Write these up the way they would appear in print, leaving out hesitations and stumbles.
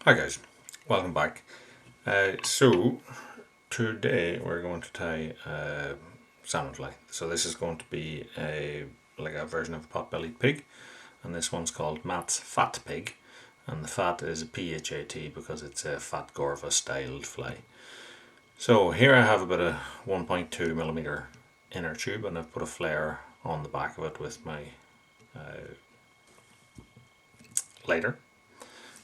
Hi guys, welcome back. So today we're going to tie a salmon fly. So this is going to be like a version of a pot-bellied pig, and this one's called Matt's Phat pig, and the Phat is a PHAT because it's a PHATGORVA styled fly. So here I have about a 1.2mm inner tube, and I've put a flare on the back of it with my lighter.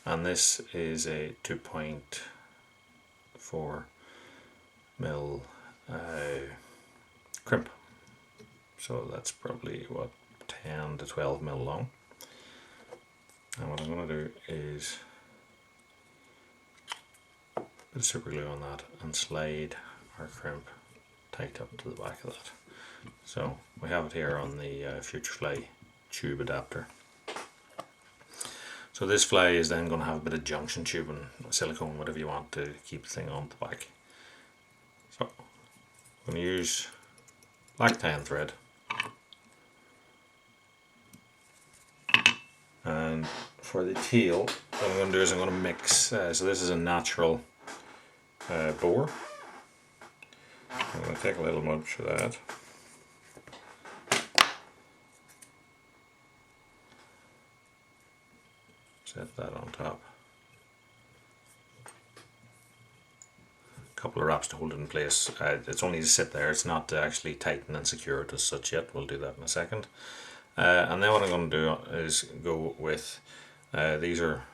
And this is a 2.4 mil crimp, so that's probably what 10 to 12 mil long. And what I'm going to do is put super glue on that and slide our crimp tight up to the back of that. So we have it here on the Future Fly tube adapter. So this fly is then going to have a bit of junction tube and silicone, whatever you want, to keep the thing on the back. So I'm going to use black tan thread, and for the tail what I'm going to do is I'm going to mix, so this is a natural boar. I'm going to take a little much of that. Set that on top. A couple of wraps to hold it in place. It's only to sit there, it's not to actually tighten and secure it as such yet. We'll do that in a second. And then what I'm going to do is go with, these are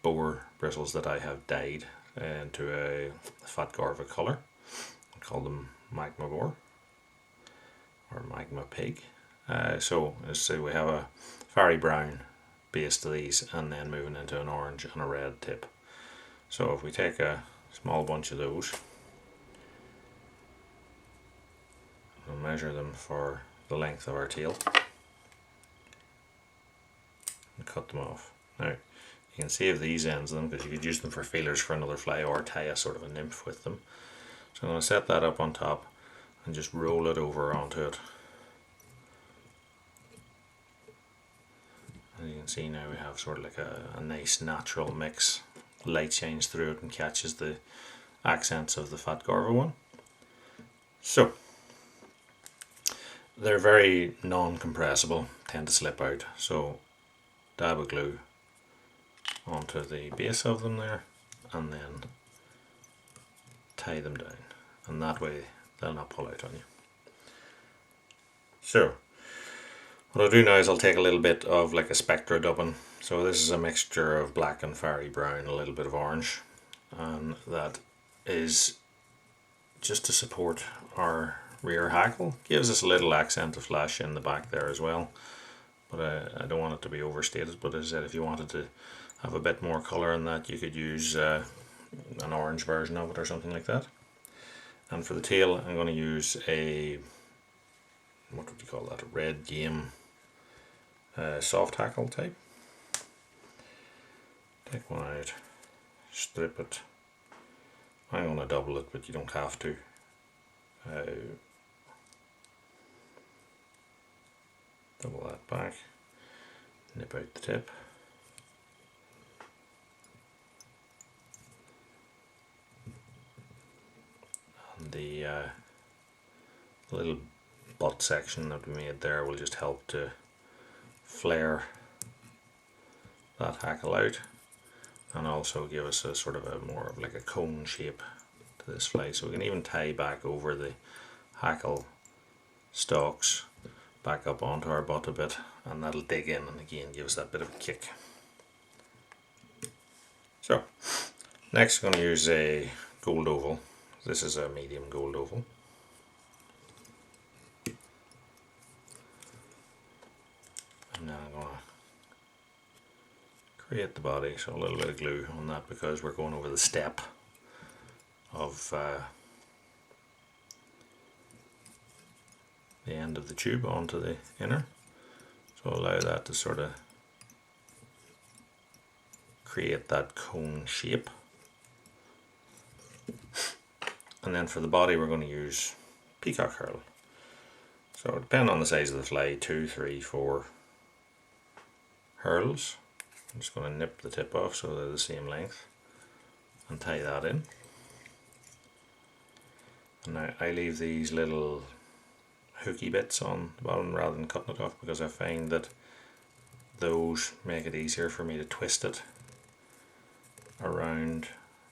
boar bristles that I have dyed into a PHATGORVA colour. I call them magma boar or magma pig. So as I say, we have a fiery brown base to these, and then moving into an orange and a red tip. So if we take a small bunch of those and measure them for the length of our tail and cut them off. Now you can save these ends of them because you could use them for feelers for another fly or tie a sort of a nymph with them. So I'm going to set that up on top and just roll it over onto it. As you can see now, we have sort of like a nice natural mix. Light shines through it and catches the accents of the PHATGORVA one. So they're very non-compressible, tend to slip out, so dab of glue onto the base of them there and then tie them down, and that way they'll not pull out on you. So what I'll do now is I'll take a little bit of like a spectra dubbing. So this is a mixture of black and fiery brown, a little bit of orange, and that is just to support our rear hackle. Gives us a little accent of flash in the back there as well, but I don't want it to be overstated. But as I said, if you wanted to have a bit more colour in that, you could use an orange version of it or something like that. And for the tail I'm going to use a, what would you call that, a red game soft hackle type. Take one out, strip it. I'm going to double it, but you don't have to. Double that back, nip out the tip. And the little butt section that we made there will just help to flare that hackle out and also give us a sort of a more of like a cone shape to this fly. So we can even tie back over the hackle stalks back up onto our butt a bit, and that'll dig in and again give us that bit of a kick. So next I'm going to use a gold oval. This is a medium gold oval. And now I'm going to create the body, so a little bit of glue on that because we're going over the step of the end of the tube onto the inner. So allow that to sort of create that cone shape. And then for the body we're going to use peacock herl. So depending on the size of the fly, 2, 3, 4 herls. I'm just going to nip the tip off so they're the same length. and tie that in. And now I leave these little hooky bits on the bottom rather than cutting it off, because I find that those make it easier for me to twist it around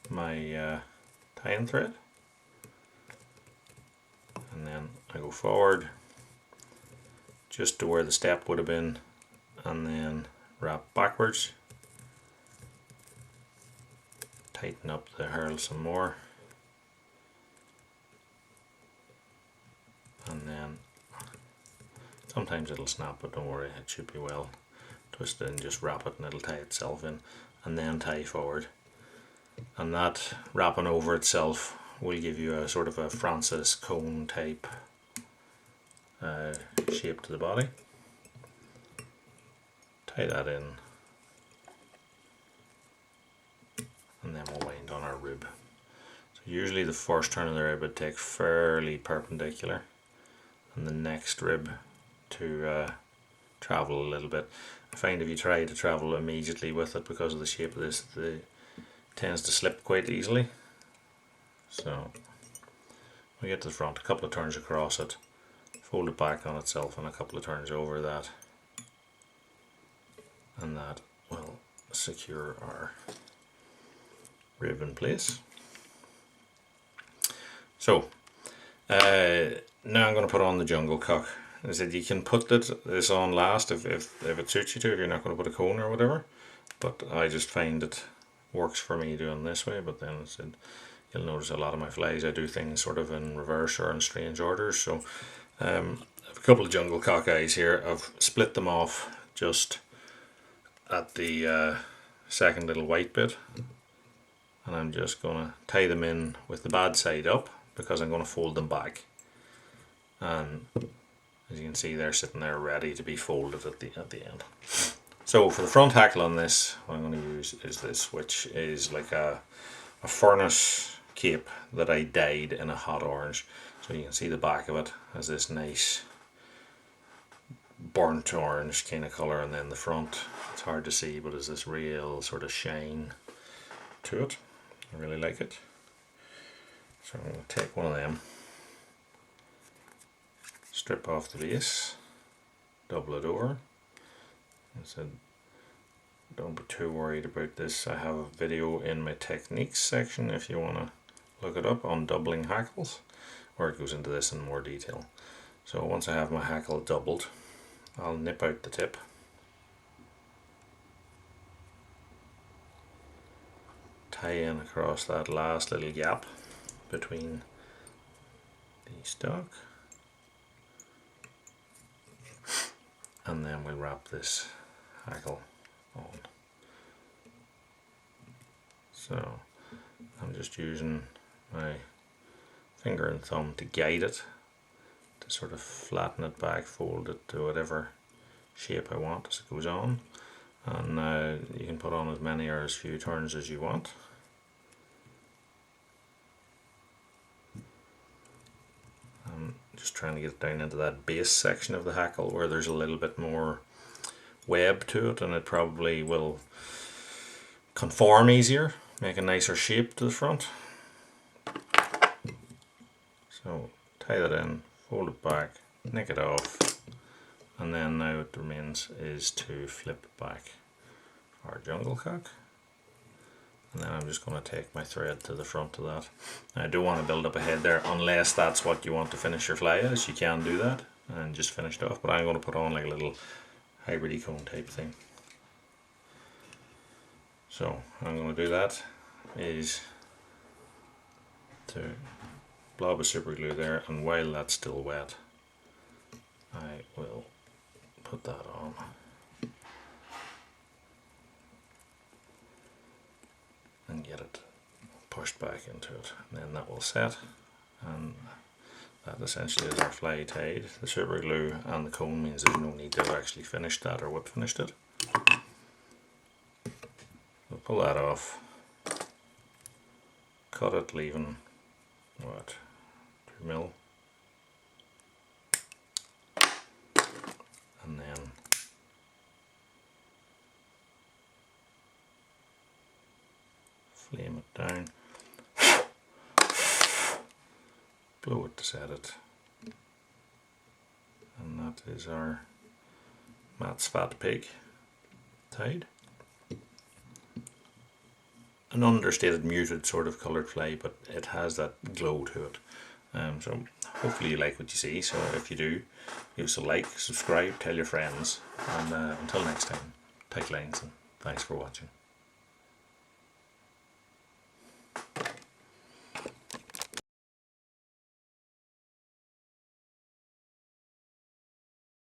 my tying thread. And then I go forward just to where the step would have been, and then wrap backwards, tighten up the herl some more, and then sometimes it'll snap, but don't worry, it should be well twisted, and just wrap it and it'll tie itself in, and then tie forward. And that wrapping over itself will give you a sort of a Francis cone type shape to the body. Tie that in, and then we'll wind on our rib. So usually the first turn of the rib would take fairly perpendicular, and the next rib to travel a little bit. I find if you try to travel immediately with it, because of the shape of this, it tends to slip quite easily. So we get to the front, a couple of turns across it, fold it back on itself, and a couple of turns over that, and that will secure our rib in place. So now I'm going to put on the jungle cock. I said you can put this on last if it suits you to, if you're not going to put a cone or whatever, but I just find it works for me doing this way. But then I said, you'll notice a lot of my flies I do things sort of in reverse or in strange orders. So I have a couple of jungle cock eyes here. I've split them off just at the second little white bit, and I'm just going to tie them in with the bad side up, because I'm going to fold them back. And as you can see, they're sitting there ready to be folded at the end. So for the front hackle on this, what I'm going to use is this, which is like a furnace cape that I dyed in a hot orange. So you can see the back of it has this nice burnt orange kind of colour, and then the front, it's hard to see, but there's this real sort of shine to it. I really like it. So I'm going to take one of them, strip off the base, double it over. I said, don't be too worried about this. I have a video in my techniques section if you want to look it up on doubling hackles, where it goes into this in more detail. So once I have my hackle doubled, I'll nip out the tip, tie in across that last little gap between the stock, and then we'll wrap this hackle on. So I'm just using my finger and thumb to guide it, to sort of flatten it back, fold it to whatever shape I want as it goes on, and you can put on as many or as few turns as you want. I'm just trying to get it down into that base section of the hackle where there's a little bit more web to it, and it probably will conform easier, make a nicer shape to the front. So tie that in, fold it back, nick it off, and then now what remains is to flip back our jungle cock. And then I'm just going to take my thread to the front of that. Now, I don't want to build up a head there unless that's what you want to finish your fly as. You can do that and just finish it off, but I'm going to put on like a little hybrid cone type thing. So how I'm going to do that is to blob of super glue there, and while that's still wet I will put that on. And get it pushed back into it, and then that will set, and that essentially is our fly tied. The super glue and the cone means there's no need to have actually finished that or whip finished it. We'll pull that off, cut it leaving what, 2mm, and then flame it down, blow it to set it, and that is our Matt's Phat pig tied. An understated, muted sort of coloured fly, but it has that glow to it. So hopefully you like what you see. So if you do, give us a like, subscribe, tell your friends, and until next time, tight lines, and thanks for watching.